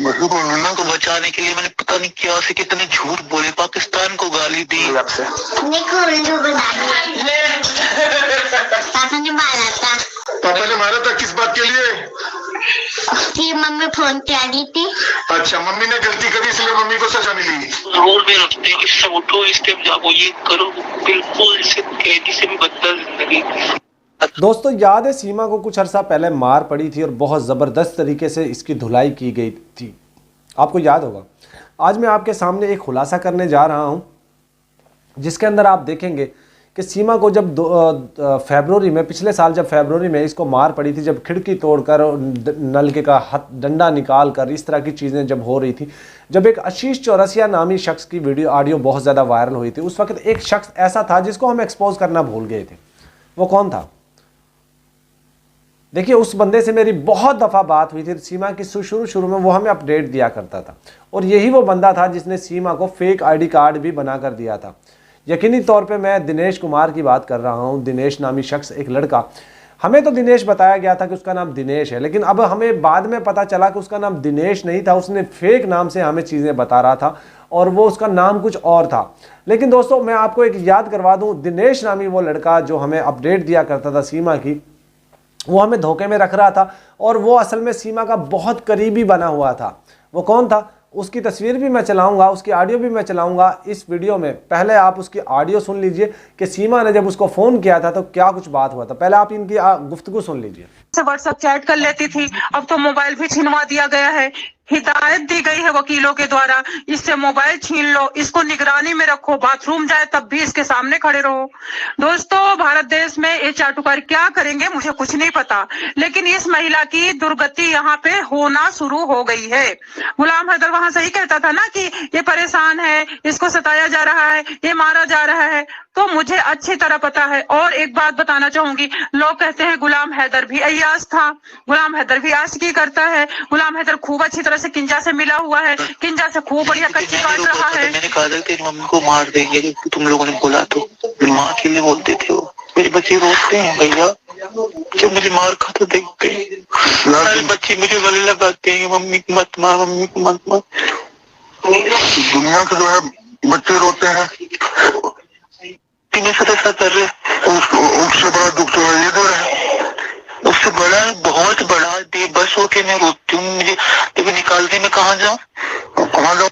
Corona को बचाने के लिए मैंने पता नहीं क्या से कितने झूठ बोले, पाकिस्तान को गाली दी। पापा ने मारा था। पापा ने मारा था? किस बात के लिए? कि मम्मी फोन पे आ रही थी। अच्छा, मम्मी ने गलती करी इसलिए मम्मी को सजा मिली। रोड में रखते हैं, इससे उठो, इस टाइम जाओ, ये करो, बिल्कुल इससे कैदी से भी बदतर जिंदगी। दोस्तों याद है सीमा को कुछ अर्सा पहले मार पड़ी थी और बहुत ज़बरदस्त तरीके से इसकी धुलाई की गई थी, आपको याद होगा। आज मैं आपके सामने एक खुलासा करने जा रहा हूं जिसके अंदर आप देखेंगे कि सीमा को जब फरवरी में, पिछले साल जब फरवरी में इसको मार पड़ी थी, जब खिड़की तोड़कर नलके का डंडा निकाल कर इस तरह की चीज़ें जब हो रही थी, जब एक आशीष चौरसिया नामी शख्स की वीडियो ऑडियो बहुत ज़्यादा वायरल हुई थी, उस वक्त एक शख्स ऐसा था जिसको हम एक्सपोज करना भूल गए थे। वो कौन था? देखिए, उस बंदे से मेरी बहुत दफ़ा बात हुई थी सीमा की, शुरू में वो हमें अपडेट दिया करता था और यही वो बंदा था जिसने सीमा को फेक आईडी कार्ड भी बना कर दिया था। यकीनी तौर पे मैं दिनेश कुमार की बात कर रहा हूँ। दिनेश नामी शख्स, एक लड़का, हमें तो दिनेश बताया गया था कि उसका नाम दिनेश है, लेकिन अब हमें बाद में पता चला कि उसका नाम दिनेश नहीं था, उसने फेक नाम से हमें चीज़ें बता रहा था और वो उसका नाम कुछ और था। लेकिन दोस्तों मैं आपको एक याद करवा दूँ, दिनेश नामी वो लड़का जो हमें अपडेट दिया करता था सीमा की, वो हमें धोखे में रख रहा था और वो असल में सीमा का बहुत करीबी बना हुआ था। वो कौन था? उसकी तस्वीर भी मैं चलाऊंगा, उसकी ऑडियो भी मैं चलाऊंगा इस वीडियो में। पहले आप उसकी ऑडियो सुन लीजिए कि सीमा ने जब उसको फ़ोन किया था तो क्या कुछ बात हुआ था। पहले आप इनकी गुफ्तगू सुन लीजिए। व्हाट्सएप चैट कर लेती थी, अब तो मोबाइल भी छिनवा दिया गया है। हिदायत दी गई है वकीलों के द्वारा, इससे मोबाइल छीन लो, इसको निगरानी में रखो, बाथरूम जाए तब भी इसके सामने खड़े रहो। दोस्तों, भारत देश में ये चाटुकार क्या करेंगे मुझे कुछ नहीं पता, लेकिन इस महिला की दुर्गति यहाँ पे होना शुरू हो गई है। गुलाम हैदर वहां सही कहता था ना कि ये परेशान है, इसको सताया जा रहा है, ये मारा जा रहा है, तो मुझे अच्छी तरह पता है। और एक बात बताना चाहूंगी, लोग कहते हैं गुलाम हैदर भी अय्याश था, गुलाम हैदर भी आशिकी करता है, गुलाम हैदर खूब अच्छी तरह से किंजा से मिला हुआ है, किंजा से खूब बढ़िया कच्ची काट रहा है। मैंने कहा था तेरी मम्मी को मार देंगे, तुम लोगों ने बोला तो माँ के लिए बोलते थे। वो मेरे बच्चे रोते हैं भैया, जब मुझे मार खाता देखते हैं, सारे बच्चे मुझे गले लगाते हैं, मम्मी को मत मार, मम्मी को मत मार। दुनिया के जो है बच्चे रोते हैं, ऐसा कर रहे, उससे बड़ा दुख तो है ये दो है। उससे बड़ा, बहुत बड़ा बेबस होके मैं रोती हूँ। मुझे जब निकाल के मैं कहाँ जाऊँ?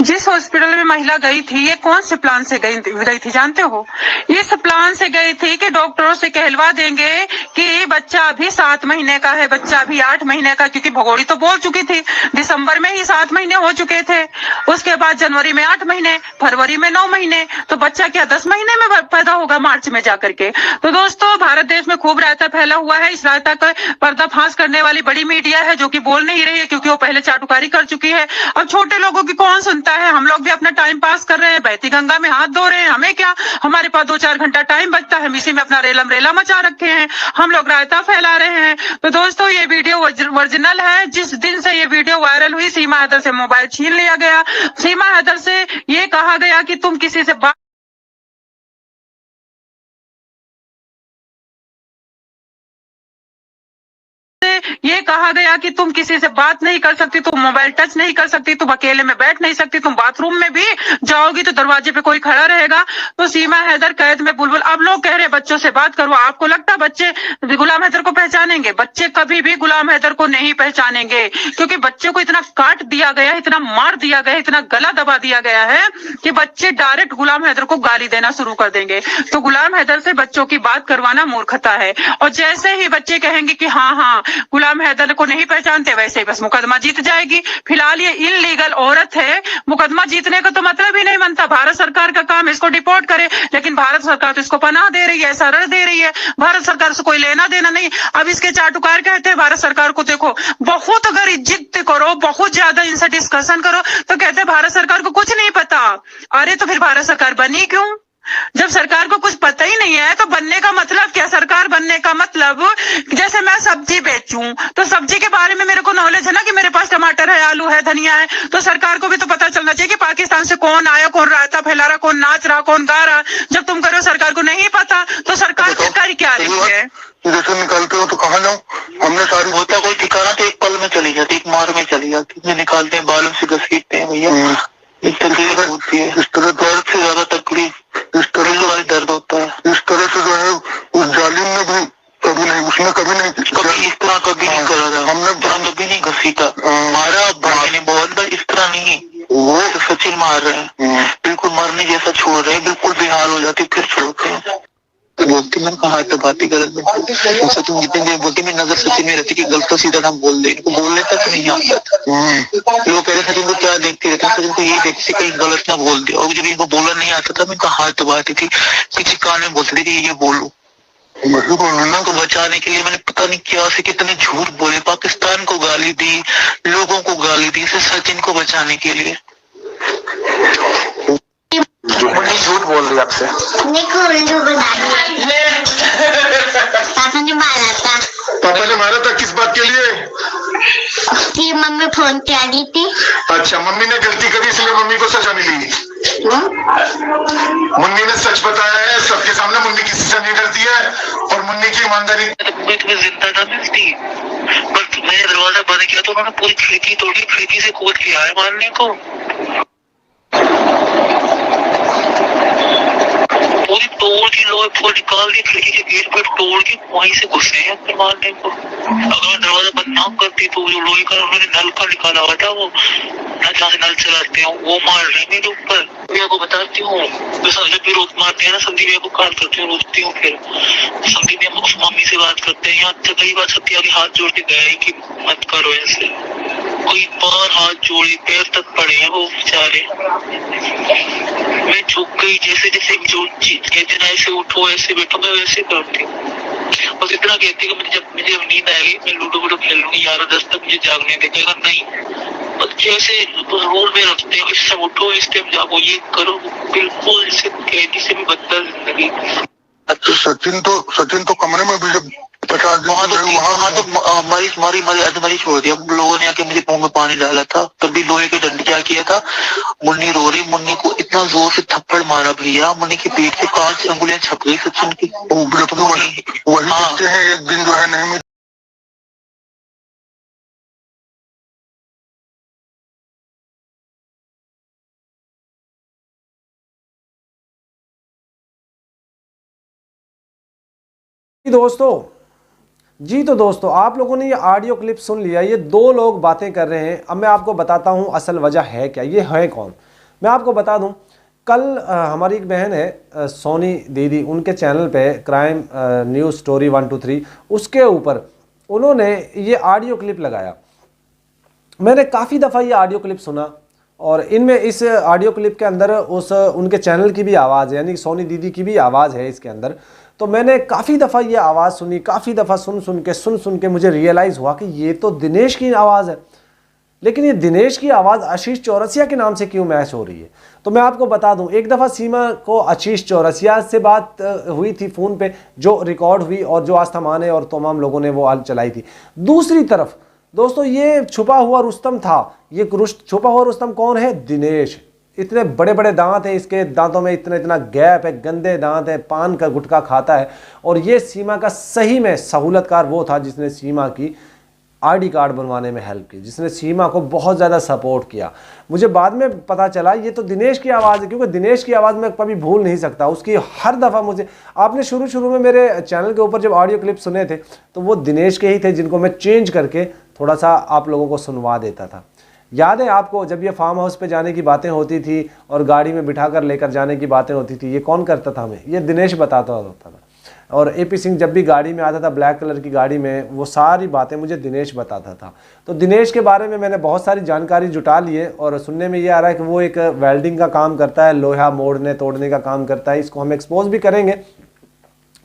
जिस हॉस्पिटल में महिला गई थी, ये कौन से प्लान से गई थी जानते हो? इस प्लान से गई थी कि डॉक्टरों से कहलवा देंगे कि बच्चा अभी 7 महीने का है, बच्चा अभी 8 महीने का, क्योंकि भगोड़ी तो बोल चुकी थी, दिसंबर में ही 7 महीने हो चुके थे, उसके बाद जनवरी में 8 महीने, फरवरी में 9 महीने, तो बच्चा क्या 10 महीने में पैदा होगा मार्च में जाकर के। तो दोस्तों, भारत देश में खूब रायता फैला हुआ है। इस रायता का पर्दाफाश करने वाली बड़ी मीडिया है जो कि बोल नहीं रही है, क्योंकि वो पहले चाटुकारी कर चुकी है। अब छोटे लोगों की कौन सुनता है? हम लोग भी अपना टाइम पास कर रहे हैं, बहती गंगा में हाथ धो रहे हैं, हमें क्या, हमारे पास 2-4 घंटा टाइम बचता है, हम इसी में अपना रेलम रेला मचा रखे हैं, हम लोग रायता फैला रहे हैं। तो दोस्तों, ये वीडियो ओरिजिनल है। जिस दिन से ये वीडियो वायरल हुई, सीमा हैदर से मोबाइल छीन लिया गया, सीमा हैदर से ये कहा गया कि तुम किसी से ये कहा गया कि तुम किसी से बात नहीं कर सकती, तुम मोबाइल टच नहीं कर सकती, तुम अकेले में बैठ नहीं सकती, तुम बाथरूम में भी जाओगी तो दरवाजे पे कोई खड़ा रहेगा। तो सीमा हैदर कैद में बुलबुल। अब लोग कह रहे हैं बच्चों से बात करो, आपको लगता है बच्चे गुलाम हैदर को पहचानेंगे? बच्चे कभी भी गुलाम हैदर को नहीं पहचानेंगे, क्योंकि बच्चे को इतना काट दिया गया, इतना मार दिया गया, इतना गला दबा दिया गया है कि बच्चे डायरेक्ट गुलाम हैदर को गाली देना शुरू कर देंगे। तो गुलाम हैदर से बच्चों की बात करवाना मूर्खता है। और जैसे ही बच्चे कहेंगे कि हाँ हाँ गुलाम हैदर को नहीं पहचानते, वैसे ही बस मुकदमा जीत जाएगी। फिलहाल ये इनलीगल औरत है, मुकदमा जीतने का तो मतलब ही नहीं बनता। भारत सरकार का काम इसको डिपोर्ट करे, लेकिन भारत सरकार तो इसको पनाह दे रही है, शरण दे रही है, भारत सरकार से कोई लेना देना नहीं। अब इसके चाटुकार कहते हैं भारत सरकार को, देखो बहुत अगर इज्जत करो, बहुत ज्यादा इनसे डिस्कशन करो तो कहते हैं भारत सरकार को कुछ नहीं पता। अरे तो फिर भारत सरकार बनी क्यों? जब सरकार को कुछ पता ही नहीं है तो बनने का मतलब क्या? सरकार बनने का मतलब, जैसे मैं सब्जी बेचूं तो सब्जी के बारे में मेरे को नॉलेज है ना, कि मेरे पास टमाटर है, आलू है, धनिया है, तो सरकार को भी तो पता चलना चाहिए कि पाकिस्तान से कौन आया, कौन रायता फैला रहा, कौन नाच रहा, कौन गा रहा। जब तुम करो सरकार को नहीं पता तो सरकार कर क्या रही है? जैसे निकालते हो तो कहाँ जाऊँ? हमने सारी होता कोई ठिकाना तो एक पल में चली जाती, एक मार में चली जाती है। निकालते हैं, बालों से घसीटते हैं भैया, इस तकलीफ होती है। इस तरह दर्द से ज्यादा तकलीफ इस तरह से दर्द होता है। इस तरह से जो है उस जालिम ने भी कभी नहीं, उसने कभी नहीं कभी इस तरह कभी नहीं करा था, हमने कभी नहीं घसीटा, मारा भाई ने बहुत, पर इस तरह नहीं। वो तो सचिन मार रहे हैं, बिल्कुल मरने जैसा छोड़ रहे हैं, बिल्कुल बेहाल हो जाती, फिर छोड़ते हैं। तो बोलती मैंने कहा तो बात ही गलत है। सचिन जितने बोलती मेरी नजर सचिन में रहती कि गलत तो सीधा हम बोल दे, इनको बोलने तक नहीं आता था। लोग कह रहे सचिन को क्या देखते रहते, सचिन को यही देखते कहीं गलत ना बोल दे। और जब इनको बोलना नहीं आता था, मैं इनका हाथ दबाती थी, किसी कान में बोलती थी कि ये बोलो। को बचाने के लिए मैंने पता नहीं क्या से कितने झूठ बोले, पाकिस्तान को गाली दी, लोगों को गाली दी, सिर्फ सचिन को बचाने के लिए। झूठ बोल रही आपसे। देखो उल्लू बना दिया। पापा ने मारा था। पापा ने मारा था? किस बात के लिए? कि मम्मी फोन पे आ रही थी। अच्छा, मम्मी ने गलती करी इसलिए मम्मी को सजा मिली। मुन्नी ने सच बताया है सबके सामने, मुन्नी किसी से नहीं डरती है और मुन्नी की ईमानदारी। तुम्हें जिंदा ना मिलती, पर मैंने दरवाजा बंद किया तो उन्होंने पूरी खिड़की तोड़ी, खिड़की से कूद के आए मारने को। पूरी तोड़ दी, लोहे पूरी निकाल दी, खिड़की के गेट पे तोड़ के वहीं से घुसे हैं अंदर मारने को। अगर दरवाजा बंद ना करती तो जो लोहे का उन्होंने नल का निकाला हुआ था, वो जहाँ से नल चलाते हैं वो मार रहे हैं मेरे ऊपर। मैं आपको बताती हूँ, जब भी रोक मारते हैं ना, संदीप भैया को काट करती हूँ, रोकती हूँ, फिर संदीप भैया उस मम्मी से बात करते हैं। यहाँ तक कई बार सत्या के हाथ जोड़ के गए कि मत करो ऐसे, कोई बार हाथ जोड़े, पैर तक पड़े हैं वो बेचारे। मैं झुक गई, जैसे जैसे जो कहते ना ऐसे उठो ऐसे बैठो, मैं वैसे करती हूँ। बस इतना कहती है कि जब मुझे नींद आएगी मैं लूडो वूडो खेल लूंगी, 11-10 तक मुझे जागने देखेगा नहीं। बस जैसे रोल में रखते हैं, इससे उठो, इस टाइम जागो, ये करो, बिल्कुल इसे कैदी से भी बदतर जिंदगी। तो सचिन तो कमरे में भी जब 50 दिन वहाँ तो मरी छोड़ दिया लोगों ने आके, मुझे मुंह में पानी डाला था। तभी लोहे के डंडे क्या किया था, मुन्नी रो रही, मुन्नी को इतना जोर से थप्पड़ मारा भैया, मुन्नी की पेट से 5 अंगुलियां छप गई सचिन की। वही कहते हैं एक दिन जो है नहीं तो दोस्तों आप लोगों ने ये ऑडियो क्लिप सुन लिया। ये 2 लोग बातें कर रहे हैं। अब मैं आपको बताता हूँ असल वजह है क्या, ये है कौन। मैं आपको बता दूँ, कल हमारी एक बहन है सोनी दीदी, उनके चैनल पे क्राइम न्यूज़ स्टोरी 123, उसके ऊपर उन्होंने ये ऑडियो क्लिप लगाया। मैंने काफ़ी दफ़ा ये ऑडियो क्लिप सुना और इनमें इस ऑडियो क्लिप के अंदर उनके चैनल की भी आवाज़ है, यानी सोनी दीदी की भी आवाज़ है इसके अंदर। तो मैंने काफ़ी दफ़ा ये आवाज़ सुनी, काफ़ी दफ़ा सुन के मुझे रियलाइज़ हुआ कि ये तो दिनेश की आवाज़ है। लेकिन ये दिनेश की आवाज़ आशीष चौरसिया के नाम से क्यों मैच हो रही है? तो मैं आपको बता दूं, एक दफ़ा सीमा को आशीष चौरसिया से बात हुई थी फ़ोन पे, जो रिकॉर्ड हुई और जो आस्था माने और तमाम लोगों ने वो आल चलाई थी। दूसरी तरफ दोस्तों ये छुपा हुआ रुस्तम था। ये छुपा हुआ रुस्तम कौन है? दिनेश। इतने बड़े बड़े दांत हैं, इसके दांतों में इतना गैप है, गंदे दांत है, पान का गुटखा खाता है। और ये सीमा का सही में सहूलतकार वो था जिसने सीमा की आईडी कार्ड बनवाने में हेल्प की, जिसने सीमा को बहुत ज़्यादा सपोर्ट किया। मुझे बाद में पता चला ये तो दिनेश की आवाज़ है, क्योंकि दिनेश की आवाज़ मैं कभी भूल नहीं सकता। उसकी हर दफ़ा मुझे, आपने शुरू में मेरे चैनल के ऊपर जब ऑडियो क्लिप सुने थे तो वो दिनेश के ही थे, जिनको मैं चेंज करके थोड़ा सा आप लोगों को सुनवा देता था। याद है आपको जब ये फार्म हाउस पे जाने की बातें होती थी और गाड़ी में बिठा कर लेकर जाने की बातें होती थी, ये कौन करता था हमें? ये दिनेश बताता होता था। और एपी सिंह जब भी गाड़ी में आता था, ब्लैक कलर की गाड़ी में, वो सारी बातें मुझे दिनेश बताता था। तो दिनेश के बारे में मैंने बहुत सारी जानकारी जुटा ली है और सुनने में ये आ रहा है कि वो एक वेल्डिंग का काम करता है, लोहा मोड़ने तोड़ने का काम करता है। इसको हम एक्सपोज भी करेंगे,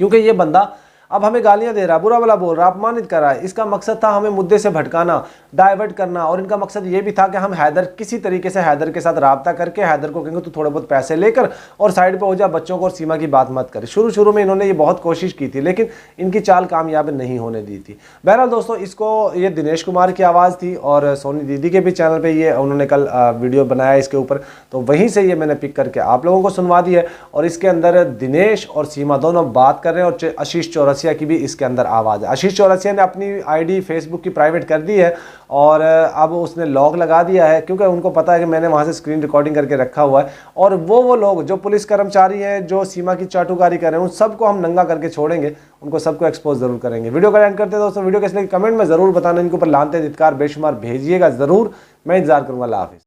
क्योंकि ये बंदा अब हमें गालियां दे रहा, बुरा भला बोल रहा, अपमानित कर रहा है। इसका मकसद था हमें मुद्दे से भटकाना, डाइवर्ट करना। और इनका मकसद ये भी था कि हम हैदर किसी तरीके से हैदर के साथ राब्ता करके हैदर को कहेंगे तू थोड़े बहुत पैसे लेकर और साइड पे हो जा, बच्चों को और सीमा की बात मत कर। शुरू में इन्होंने ये बहुत कोशिश की थी, लेकिन इनकी चाल कामयाब नहीं होने दी थी। बहरहाल दोस्तों, इसको ये दिनेश कुमार की आवाज़ थी और सोनी दीदी के भी चैनल पर ये उन्होंने कल वीडियो बनाया इसके ऊपर, तो वहीं से ये मैंने पिक करके आप लोगों को सुनवा दी है। और इसके अंदर दिनेश और सीमा दोनों बात कर रहे हैं और आशीष चौरसिया चौरसिया की भी इसके अंदर आवाज़ है। आशीष चौरसिया ने अपनी आईडी फेसबुक की प्राइवेट कर दी है और अब उसने लॉक लगा दिया है, क्योंकि उनको पता है कि मैंने वहाँ से स्क्रीन रिकॉर्डिंग करके रखा हुआ है। और वो लोग जो पुलिस कर्मचारी हैं जो सीमा की चाटुकारी कर रहे हैं, उन सबको हम नंगा करके छोड़ेंगे, उनको सबको एक्सपोज जरूर करेंगे। वीडियो का एंड करते हैं दोस्तों। वीडियो कैसे लगी कमेंट में ज़रूर बताना, इनके ऊपर लानते धिक्कार बेशुमार भेजिएगा ज़रूर, मैं इंतजार करूँगा। अल्लाह हाफिज़।